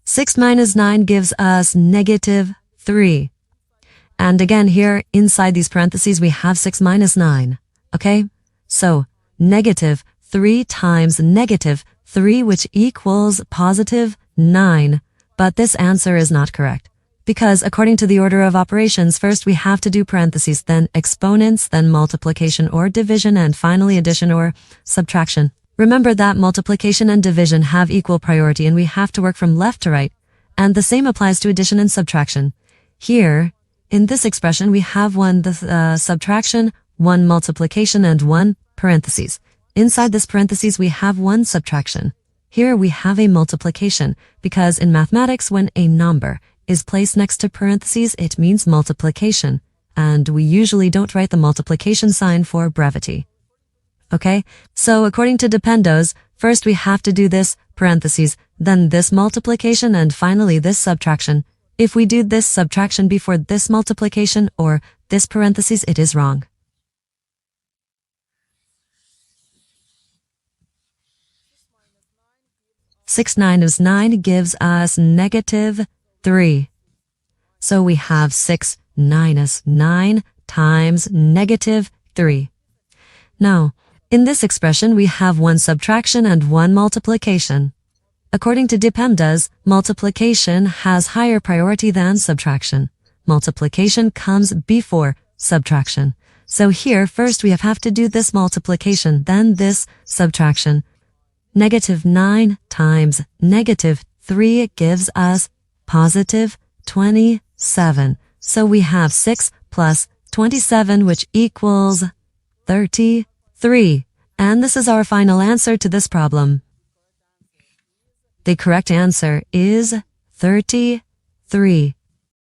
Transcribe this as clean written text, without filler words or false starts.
6 minus 9 gives us negative 3. And again, here inside these parentheses, we have 6 minus 9. Okay? So, negative 3 times negative 3, which equals positive 9. But this answer is not correct. Because according to the order of operations, first we have to do parentheses, then exponents, then multiplication or division, and finally addition or subtraction. Remember that multiplication and division have equal priority and we have to work from left to right. And the same applies to addition and subtraction. Here, in this expression, we have one subtraction, one multiplication, and one parentheses. Inside this parentheses, we have one subtraction. Here we have a multiplication, because in mathematics, when a number is placed next to parentheses, it means multiplication. And we usually don't write the multiplication sign for brevity. Okay, so according to PEMDAS, first we have to do this parentheses, then this multiplication, and finally this subtraction. If we do this subtraction before this multiplication or this parentheses, it is wrong. Six minus 9 gives us negative 3. So we have 6 minus 9 times negative 3. Now, in this expression, we have one subtraction and one multiplication. According to PEMDAS, multiplication has higher priority than subtraction. Multiplication comes before subtraction. So here, first we have to do this multiplication, then this subtraction. Negative 9 times negative 3 gives us positive 27. So we have 6 plus 27, which equals 33. And this is our final answer to this problem. The correct answer is 33.